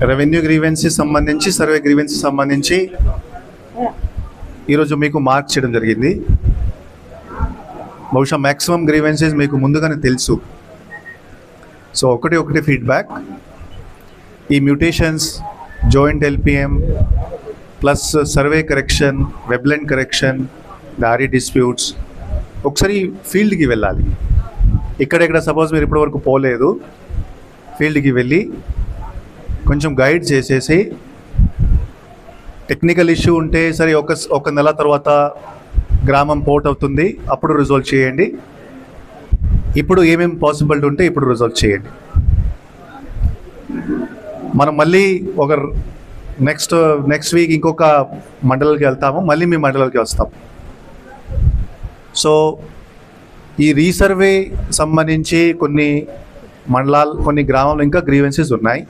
Revenue grievances సంబంధించి, survey grievances సంబంధించి ఈరోజు మీకు మార్క్ చేయడం జరిగింది. బహుశా మ్యాక్సిమం గ్రీవెన్సెస్ మీకు ముందుగానే తెలుసు. సో ఒకటి ఫీడ్బ్యాక్, ఈ mutations, joint LPM plus survey correction, webland correction, దారి డిస్ప్యూట్స్, ఒకసారి ఫీల్డ్కి వెళ్ళాలి. ఇక్కడెక్కడ సపోజ్ మీరు ఇప్పటివరకు పోలేదు, ఫీల్డ్కి వెళ్ళి కొంచెం గైడ్ చేసేసి, టెక్నికల్ ఇష్యూ ఉంటే సరే ఒక నెల తర్వాత గ్రామం పోర్ట్ అవుతుంది, అప్పుడు రిజాల్వ్ చేయండి. ఇప్పుడు ఏమేమి పాసిబిలిటీ ఉంటే ఇప్పుడు రిజాల్వ్ చేయండి. మనం మళ్ళీ ఒక నెక్స్ట్ వీక్ ఇంకొక మండలానికి వెళ్తాము, మళ్ళీ మీ మండలానికి వస్తాం. సో ఈ రీసర్వే సంబంధించి కొన్ని కొన్ని గ్రామాల్లో ఇంకా గ్రీవెన్సెస్ ఉన్నాయి,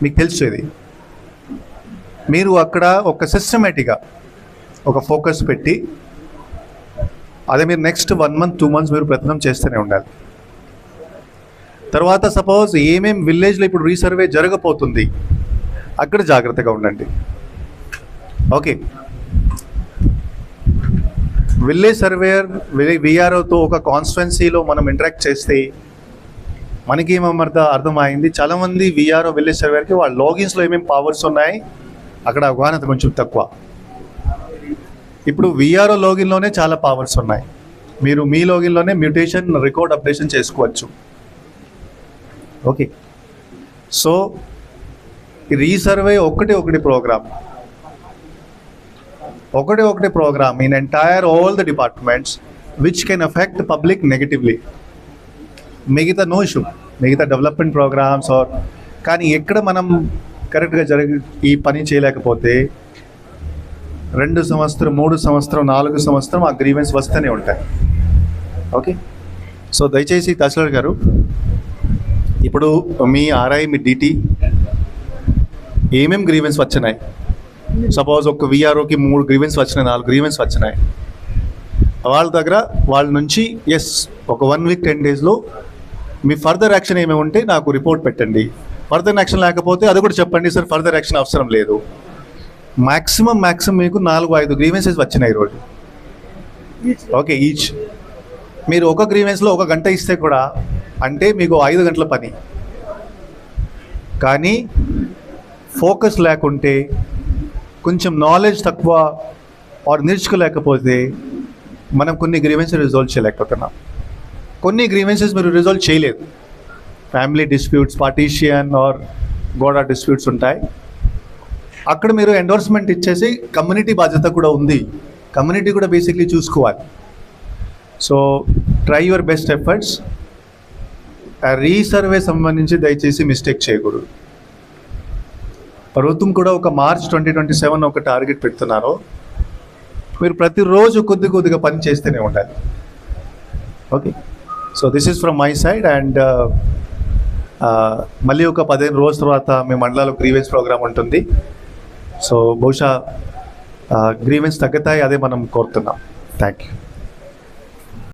మీకు తెలుసు. ఇది మీరు అక్కడ ఒక సిస్టమేటిక్గా ఒక ఫోకస్ పెట్టి, అదే మీరు నెక్స్ట్ 1 month 2 months మీరు ప్రయత్నం చేస్తూనే ఉండాలి. తర్వాత సపోజ్ ఏమేం విలేజ్లో ఇప్పుడు రీసర్వే జరగబోతుంది, అక్కడ జాగ్రత్తగా ఉండండి. ఓకే, విలేజ్ సర్వేయర్ విఆర్ఓతో ఒక కాన్స్టిట్యున్సీలో మనం ఇంటరాక్ట్ చేస్తే మనకి అర్థమైంది, చాలామంది విఆర్ఓ విలేజ్ సర్వేయర్కి వాళ్ళ లాగిన్స్లో ఏమేమి పవర్స్ ఉన్నాయి అక్కడ అవగాహన కొంచెం తక్కువ. ఇప్పుడు విఆర్ఓ లాగిన్లోనే చాలా పవర్స్ ఉన్నాయి. మీరు మీ లాగిన్లోనే మ్యూటేషన్, రికార్డ్ అప్డేషన్ చేసుకోవచ్చు. ఓకే, సో రీసర్వే ఒకటి programme in entire all the departments which can affect public negatively. మిగతా నో ఇష్యూ, మిగతా డెవలప్మెంట్ ప్రోగ్రామ్స్ కానీ ఎక్కడ మనం కరెక్ట్గా ఈ పని చేయలేకపోతే 2 సంవత్సరం 3 సంవత్సరం 4 సంవత్సరం ఆ గ్రీవెన్స్ వస్తూనే ఉంటాయి. ఓకే, సో దయచేసి తహసీల్దార్ గారు, ఇప్పుడు మీ ఆర్ఐ, మీ డిటి ఏమేమి గ్రీవెన్స్ వచ్చినాయి, సపోజ్ ఒక విఆర్ఓకి 3 గ్రీవెన్స్ వచ్చినాయి, 4 గ్రీవెన్స్ వచ్చినాయి, వాళ్ళ నుంచి ఒక 1 week 10 daysలో మీ ఫర్దర్ యాక్షన్ ఏమేమి ఉంటే నాకు రిపోర్ట్ పెట్టండి. ఫర్దర్ యాక్షన్ లేకపోతే అది కూడా చెప్పండి, సార్ ఫర్దర్ యాక్షన్ అవసరం లేదు. మ్యాక్సిమం మీకు 4-5 గ్రీవెన్సెస్ వచ్చినాయి ఈరోజు. ఓకే, ఈచ్ మీరు ఒక గ్రీవెన్స్లో 1 గంట ఇస్తే కూడా అంటే మీకు 5 గంటల పని. కానీ ఫోకస్ లేకుంటే, కొంచెం నాలెడ్జ్ తక్కువ నేర్చుకోలేకపోతే మనం కొన్ని గ్రీవెన్సెస్ రిజాల్వ్ చేయలేకపోతున్నాం. కొన్ని గ్రీవెన్సెస్ మీరు రిజాల్వ్ చేయలేదు, ఫ్యామిలీ డిస్ప్యూట్స్, పార్టీషియన్ గోడా డిస్ప్యూట్స్ ఉంటాయి. అక్కడ మీరు ఎండోర్స్మెంట్ ఇచ్చేసి కమ్యూనిటీ బాధ్యత కూడా ఉంది, కమ్యూనిటీ కూడా బేసిక్లీ చూసుకోవాలి. So try your best efforts. Resurvey సంబంధించి దయచేసి మిస్టేక్ చేయకూడదు. ప్రభుత్వం కూడా ఒక March 2027 ఒక టార్గెట్ పెడుతున్నారు. మీరు ప్రతిరోజు కొద్దిగా పని చేస్తూనే ఉండాలి. Okay, so this is from my side. And మళ్ళీ ఒక 15 రోజుల తర్వాత మీ మండలాల్లో గ్రీవెన్స్ ప్రోగ్రామ్ ఉంటుంది. సో బహుశా గ్రీవెన్స్ తగ్గుతాయి, అదే మనం కోరుతున్నాం. Thank you.